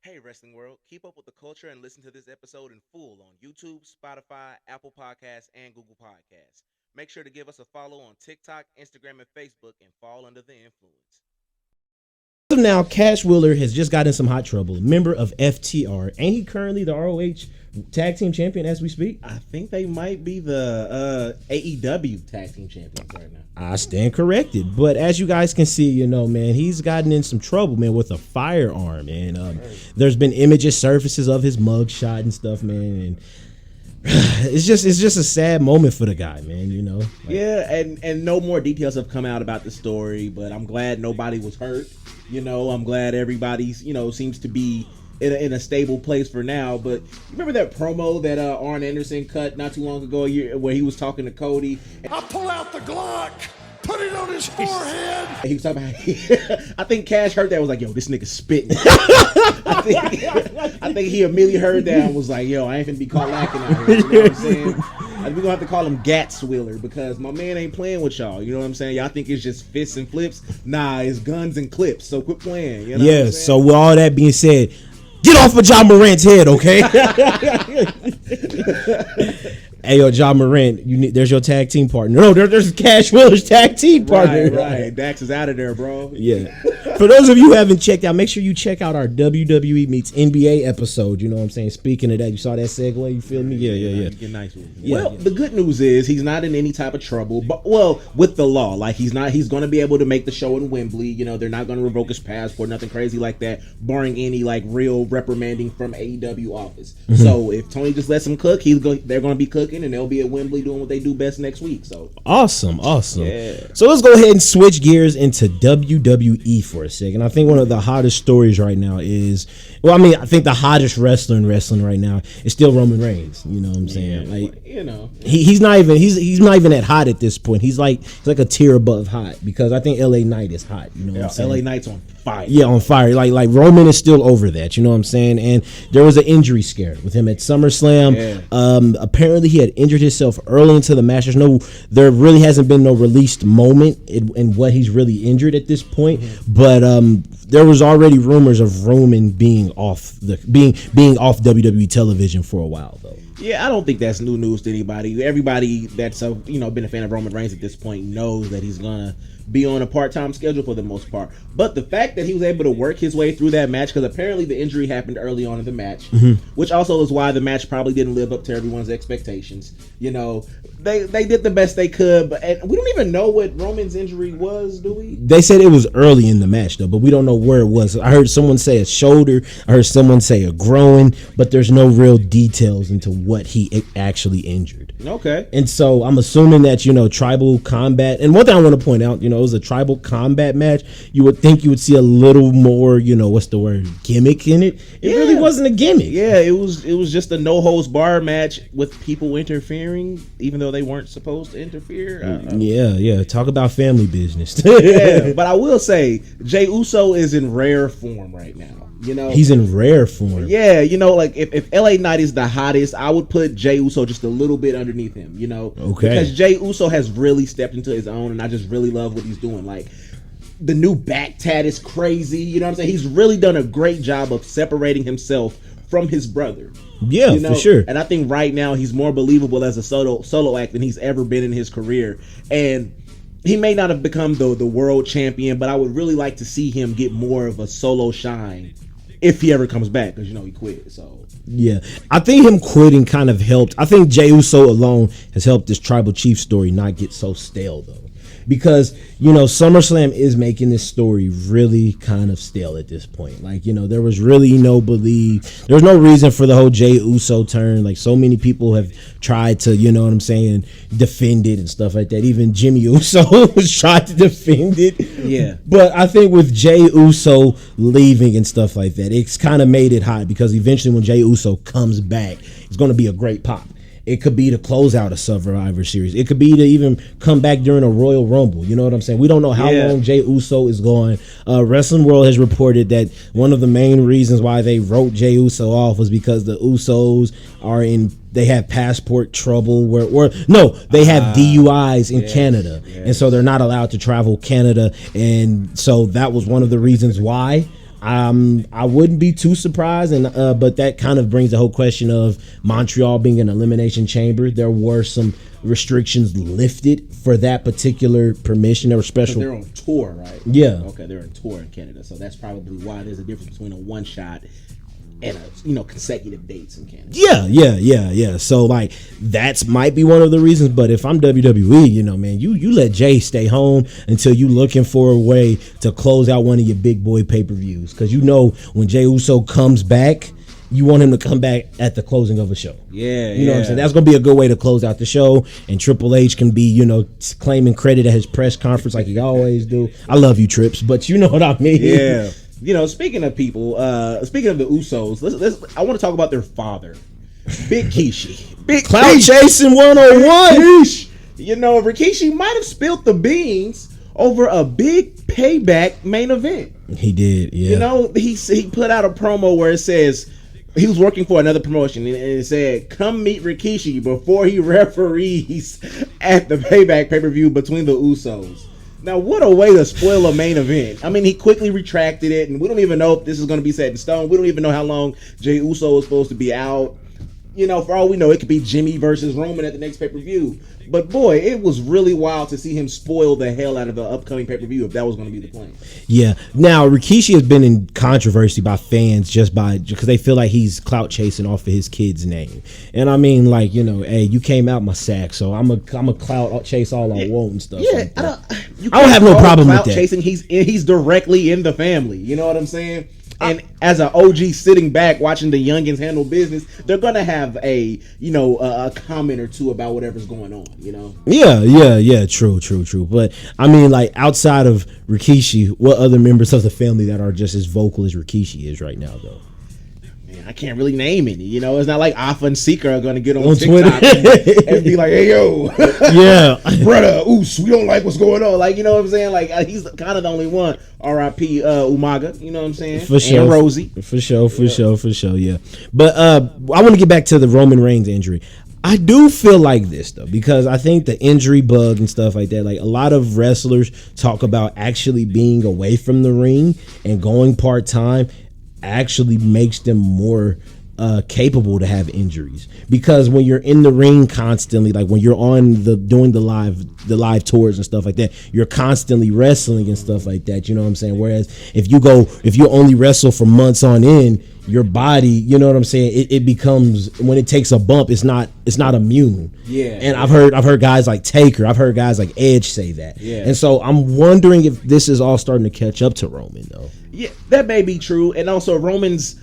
Hey, Wrestling World, keep up with the culture and listen to this episode in full on YouTube, Spotify, Apple Podcasts, and Google Podcasts. Make sure to give us a follow on TikTok, Instagram, and Facebook and fall under the influence. As of now, Cash Wheeler has just gotten some hot trouble. Member of FTR. Ain't he currently the ROH Tag Team Champion as we speak? I think they might be the AEW Tag Team Champions right now. I stand corrected. But as you guys can see, man, he's gotten in some trouble, man, with a firearm. And there's been images surfaces of his mugshot and stuff, man. And it's just a sad moment for the guy, man, Yeah, and no more details have come out about the story, but I'm glad nobody was hurt. I'm glad everybody's, seems to be in a stable place for now. But you remember that promo that Arn Anderson cut not too long ago, where he was talking to Cody? I pull out the Glock, put it on his forehead. He was talking about, I think Cash heard that and was like, yo, this nigga spitting. I think he immediately heard that and was like, yo, I ain't finna be caught lacking out here. You know what I'm saying? We're gonna have to call him Gats Wheeler because my man ain't playing with y'all. You know what I'm saying? Y'all think it's just fists and flips. Nah, it's guns and clips. So quit playing. You know yeah, so with all that being said, get off of John Morant's head, okay? Hey, yo, John Morant, there's your tag team partner. No, there's Cash Wheeler's tag team partner. Right. Dax is out of there, bro. Yeah. For those of you who haven't checked out, make sure you check out our WWE meets NBA episode. You know what I'm saying? Speaking of that, you saw that segue? You feel me? Yeah. Get nice with it. Well, the good news is he's not in any type of trouble. But with the law, like he's going to be able to make the show in Wembley. They're not going to revoke his passport, nothing crazy like that, barring any like real reprimanding from AEW office. Mm-hmm. So if Tony just lets him cook, they're going to be cooking, and they'll be at Wembley doing what they do best next week. So awesome. Yeah. So let's go ahead and switch gears into WWE for a second. I think one of the hottest stories right now is, I think the hottest wrestler in wrestling right now is still Roman Reigns. You know what I'm saying? He's not even that hot at this point. He's like a tier above hot because I think LA Knight is hot. You know what I'm saying? LA Knight's on fire. Yeah, on fire. Like Roman is still over that. You know what I'm saying? And there was an injury scare with him at SummerSlam. Yeah. Apparently he had injured himself early into the match. There really hasn't been no released moment in what he's really injured at this point. Mm-hmm. But there was already rumors of Roman being off WWE television for a while though. Yeah, I don't think that's new news to anybody. Everybody that's been a fan of Roman Reigns at this point knows that he's gonna be on a part-time schedule for the most part. But the fact that he was able to work his way through that match, because apparently the injury happened early on in the match, mm-hmm. which also is why the match probably didn't live up to everyone's expectations. They did the best they could, but we don't even know what Roman's injury was, do we? They said it was early in the match though, but we don't know where it was. I heard someone say a shoulder, I heard someone say a groin, but there's no real details into what he actually injured. Okay. And so I'm assuming that, tribal combat, and one thing I want to point out, it was a tribal combat match. You would think you would see a little more, gimmick in it. It really wasn't a gimmick. Yeah, it was just a no holds bar match with people interfering, even though they weren't supposed to interfere. Yeah. Talk about family business. Yeah, but I will say Jey Uso is in rare form right now. He's in rare form. Yeah, if LA Knight is the hottest, I would put Jey Uso just a little bit underneath him, Okay. Because Jey Uso has really stepped into his own, and I just really love what he's doing. Like, the new back tat is crazy, you know what I'm saying? He's really done a great job of separating himself from his brother. Yeah, for sure. And I think right now he's more believable as a solo act than he's ever been in his career. And he may not have become the world champion, but I would really like to see him get more of a solo shine if he ever comes back, because he quit. So yeah, I think him quitting kind of helped. I think Jey Uso alone has helped this Tribal Chief story not get so stale though, because SummerSlam is making this story really kind of stale at this point. Like, there was really there's no reason for the whole Jey Uso turn. Like, so many people have tried to, defend it and stuff like that. Even Jimmy Uso was trying to defend it. Yeah. But I think with Jey Uso leaving and stuff like that, it's kind of made it hot, because eventually when Jey Uso comes back, it's going to be a great pop. It could be to close out a Survivor Series. It could be to even come back during a Royal Rumble. You know what I'm saying? We don't know how long Jey Uso is going. Wrestling World has reported that one of the main reasons why they wrote Jey Uso off was because the Usos they have passport trouble they have DUIs in Canada. And so they're not allowed to travel Canada. And so that was one of the reasons why. I wouldn't be too surprised, and but that kind of brings the whole question of Montreal being an elimination chamber. There were some restrictions lifted for that particular permission. There were special. They're on tour, right? Yeah. Okay, they're on tour in Canada, so that's probably why there's a difference between a one shot and consecutive dates in Canada. Yeah. So like that's might be one of the reasons. But if I'm WWE, man, you let Jay stay home until you looking for a way to close out one of your big boy pay-per-views, because when Jey Uso comes back, you want him to come back at the closing of a show. Yeah, you know what I'm saying. That's gonna be a good way to close out the show, and Triple H can be claiming credit at his press conference like he always do. I love you, Trips, but you know what I mean. Yeah. Speaking of people, speaking of the Usos, I want to talk about their father, Big Kishi. Big Clout Chasing 101. Rikishi might have spilled the beans over a big payback main event. He did, yeah. He put out a promo where it says he was working for another promotion, and it said, "Come meet Rikishi before he referees at the payback pay-per-view between the Usos." Now, what a way to spoil a main event. I mean, he quickly retracted it, and we don't even know if this is going to be set in stone. We don't even know how long Jey Uso is supposed to be out. For all we know, it could be Jimmy versus Roman at the next pay-per-view. But boy, it was really wild to see him spoil the hell out of the upcoming pay-per-view if that was going to be the plan. Yeah. Now, Rikishi has been in controversy by fans because they feel like he's clout chasing off of his kid's name. And I mean, like, hey, you came out my sack, so I'm a clout chase all I want and stuff. Yeah, like that. I don't have no problem with that. Chasing, he's directly in the family. You know what I'm saying? And as an OG sitting back watching the youngins handle business, they're gonna have a comment or two about whatever's going on. Yeah. True. But I mean, like, outside of Rikishi, what other members of the family that are just as vocal as Rikishi is right now, though? I can't really name any. It's not like Alpha and Seeker are gonna get on TikTok and be like, "Hey, yo, yeah, brother, Oos, we don't like what's going on." Like, you know what I'm saying? Like, he's kind of the only one. R.I.P. Umaga. You know what I'm saying? For sure, and Rosie. For sure. Yeah. But I want to get back to the Roman Reigns injury. I do feel like this, though, because I think the injury bug and stuff like that, like, a lot of wrestlers talk about actually being away from the ring and going part-time actually makes them more capable to have injuries, because when you're in the ring constantly, like when you're on doing the live tours and stuff like that, you're constantly wrestling and stuff like that, you know what I'm saying? Whereas if you only wrestle for months on end, your body, you know what I'm saying, it becomes, when it takes a bump, it's not immune. Yeah. And I've heard guys like Taker, I've heard guys like Edge say that. Yeah. And so I'm wondering if this is all starting to catch up to Roman, though. Yeah, that may be true. And also Roman's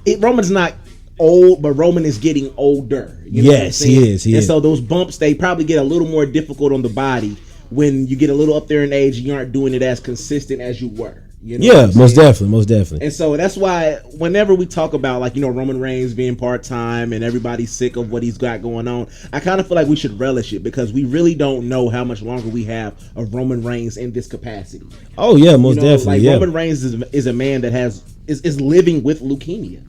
not old, but Roman is getting older. Yes, he is. And so those bumps, they probably get a little more difficult on the body when you get a little up there in age and you aren't doing it as consistent as you were. Most definitely. And so that's why whenever we talk about, like, Roman Reigns being part-time and everybody's sick of what he's got going on, I kind of feel like we should relish it, because we really don't know how much longer we have of Roman Reigns in this capacity. Oh yeah, most definitely. Like, Roman Reigns is a man that is living with leukemia.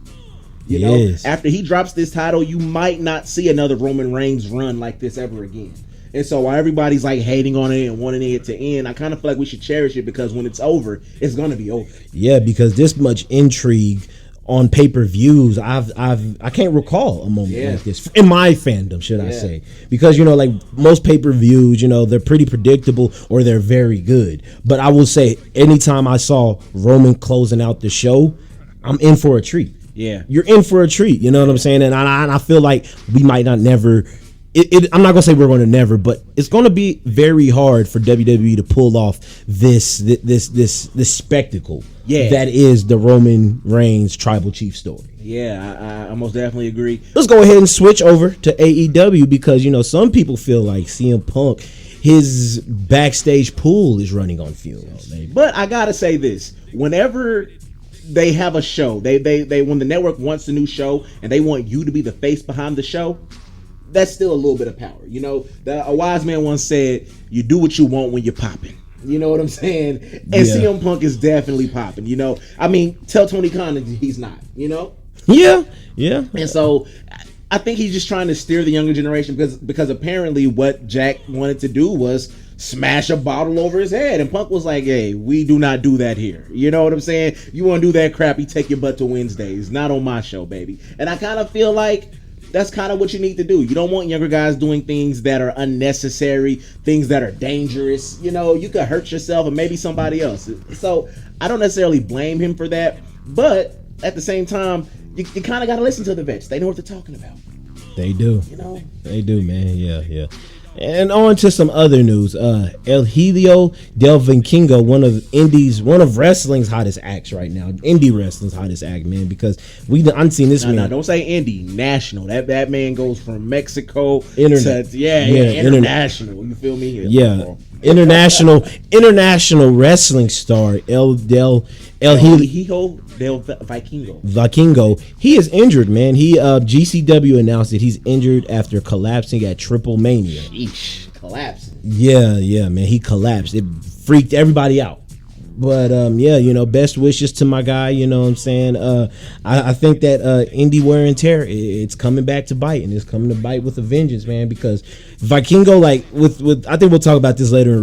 After he drops this title, you might not see another Roman Reigns run like this ever again. And so while everybody's like hating on it and wanting it to end, I kind of feel like we should cherish it, because when it's over, it's going to be over. Yeah, because this much intrigue on pay-per-views, I can't recall a moment like this in my fandom, should I say? Because like most pay-per-views, they're pretty predictable or they're very good. But I will say, anytime I saw Roman closing out the show, I'm in for a treat. Yeah, you're in for a treat. You know what I'm saying? And I feel like we might not never. I'm not gonna say we're going to never, but it's going to be very hard for WWE to pull off this spectacle that is the Roman Reigns Tribal Chief story. Yeah, I most definitely agree. Let's go ahead and switch over to AEW, because some people feel like CM Punk, his backstage pool is running on fumes. But I gotta say this: whenever they have a show, they when the network wants a new show and they want you to be the face behind the show, that's still a little bit of power. A wise man once said, "You do what you want when you're popping." You know what I'm saying? And CM Punk is definitely popping. I mean, tell Tony Khan he's not. Yeah. And so I think he's just trying to steer the younger generation, because apparently what Jack wanted to do was smash a bottle over his head. And Punk was like, hey, we do not do that here. You know what I'm saying? You want to do that crap, you take your butt to Wednesdays. Not on my show, baby. And I kind of feel like that's kind of what you need to do. You don't want younger guys doing things that are unnecessary, things that are dangerous. You know, you could hurt yourself and maybe somebody else. So I don't necessarily blame him for that. But at the same time, you kind of got to listen to the vets. They know what they're talking about. They do. You know? They do, man. Yeah. And on to some other news. El Helio del Vikingo, one of wrestling's hottest acts right now. Indie wrestling's hottest act, man, because I've seen this man. No, don't say indie, national. That man goes from Mexico Internet. to international. You feel me? Yeah. International wrestling star El Helio del Vikingo. Vikingo. He is injured, man. GCW announced that he's injured after collapsing at Triple Mania. Sheesh, collapsing. Yeah, man. He collapsed. It freaked everybody out. But best wishes to my guy. You know what I'm saying? I think that indie wear and tear, it's coming back to bite, and it's coming to bite with a vengeance, man. Because Vikingo, like with I think we'll talk about this later in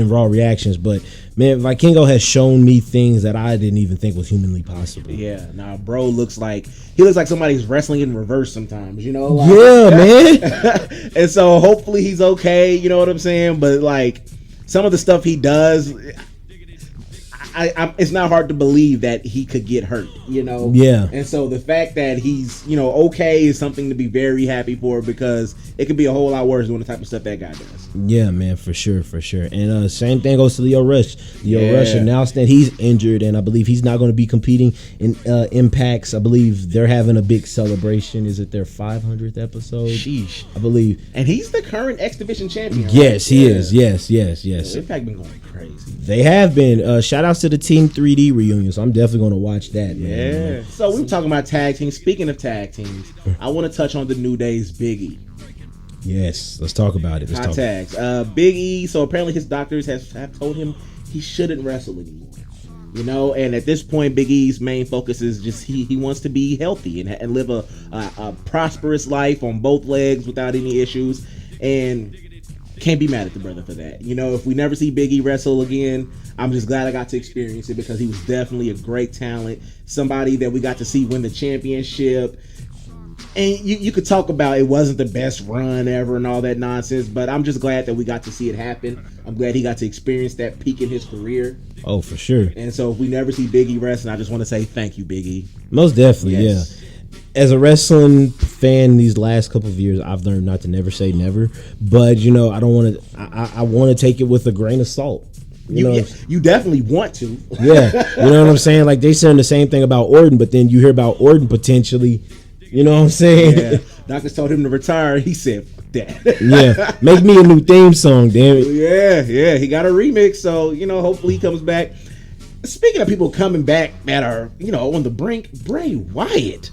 Raw reactions. But man, Vikingo has shown me things that I didn't even think was humanly possible. Yeah, now bro looks like somebody's wrestling in reverse sometimes. You know? Like, yeah, man. And so hopefully he's okay. You know what I'm saying? But like some of the stuff he does. It's not hard to believe that he could get hurt, you know? Yeah. And so the fact that he's, okay is something to be very happy for, because it could be a whole lot worse doing the type of stuff that guy does. Yeah, man, for sure. And same thing goes to Leo Rush. Rush announced that he's injured, and I believe he's not going to be competing in Impacts. I believe they're having a big celebration. Is it their 500th episode? Sheesh. I believe. And he's the current X Division champion, right? Yes, he is. Yes. Impact been going crazy. They have been. Shout outs to the Team 3D reunion, so I'm definitely going to watch that, man. Yeah. So we were talking about tag teams. Speaking of tag teams, I want to touch on the New Day's Big E. Yes, let's talk about it. Hot tags. Big E, so apparently his doctors have told him he shouldn't wrestle anymore. You know, and at this point, Big E's main focus is just he wants to be healthy and live a prosperous life on both legs without any issues. And can't be mad at the brother for that. You know, if we never see Big E wrestle again, I'm just glad I got to experience it, because he was definitely a great talent. Somebody that we got to see win the championship. And you could talk about it wasn't the best run ever and all that nonsense, but I'm just glad that we got to see it happen. I'm glad he got to experience that peak in his career. Oh, for sure. And so if we never see Big E wrestling, I just want to say thank you, Big E. Most definitely, yes. Yeah. As a wrestling fan these last couple of years, I've learned not to never say never. But, I don't want to. I want to take it with a grain of salt. You definitely want to. Yeah. You know what I'm saying? Like, they saying the same thing about Orton, but then you hear about Orton potentially. You know what I'm saying? Yeah. Doctors told him to retire. He said, fuck that. Yeah. Make me a new theme song, damn it. Yeah. He got a remix. So, hopefully he comes back. Speaking of people coming back that are, on the brink, Bray Wyatt.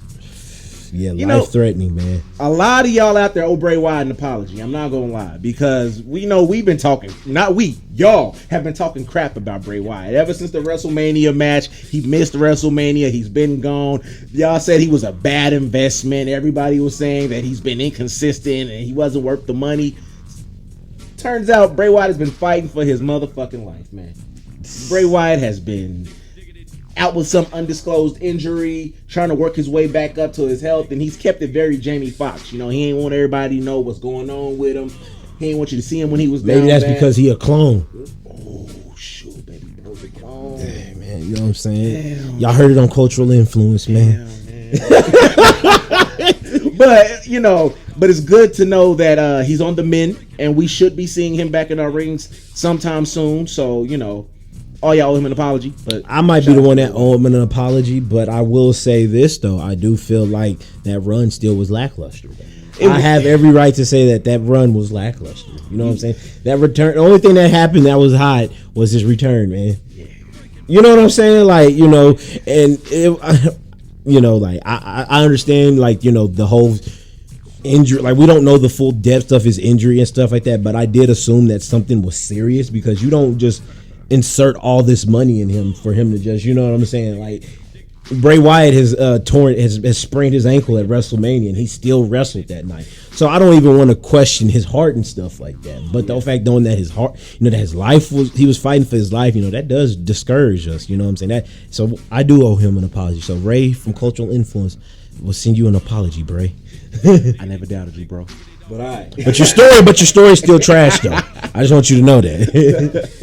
Yeah, life-threatening, man. A lot of y'all out there owe Bray Wyatt an apology. I'm not going to lie. Because we know we've been talking, y'all have been talking crap about Bray Wyatt. Ever since the WrestleMania match, he missed WrestleMania. He's been gone. Y'all said he was a bad investment. Everybody was saying that he's been inconsistent and he wasn't worth the money. Turns out Bray Wyatt has been fighting for his motherfucking life, man. Bray Wyatt has been out with some undisclosed injury, trying to work his way back up to his health, and he's kept it very Jamie Foxx. He ain't want everybody to know what's going on with him. He ain't want you to see him when he was Maybe down that's bad. because he a clone. Oh, shoot, baby. Bro's a clone. Hey, man, you know what I'm saying? Damn. Y'all heard it on Cultural Influence, man. But it's good to know that he's on the mend, and we should be seeing him back in our rings sometime soon. So, all y'all owe him an apology. But I might be the one that owe him an apology, but I will say this, though. I do feel like that run still was lackluster. I have every right to say that run was lackluster. You know what I'm saying? That return, the only thing that happened that was hot was his return, man. Yeah. You know what I'm saying? Like, and it, I understand, like, the whole injury. Like, we don't know the full depth of his injury and stuff like that, but I did assume that something was serious, because you don't just insert all this money in him for him to just, you know what I'm saying? Like, Bray Wyatt has sprained his ankle at WrestleMania, and he still wrestled that night. So I don't even want to question his heart and stuff like that. But the fact knowing that his heart, that his life he was fighting for his life, that does discourage us. You know what I'm saying? So I do owe him an apology. So Ray from Cultural Influence will send you an apology, Bray. I never doubted you, bro. But your story is still trash, though. I just want you to know that.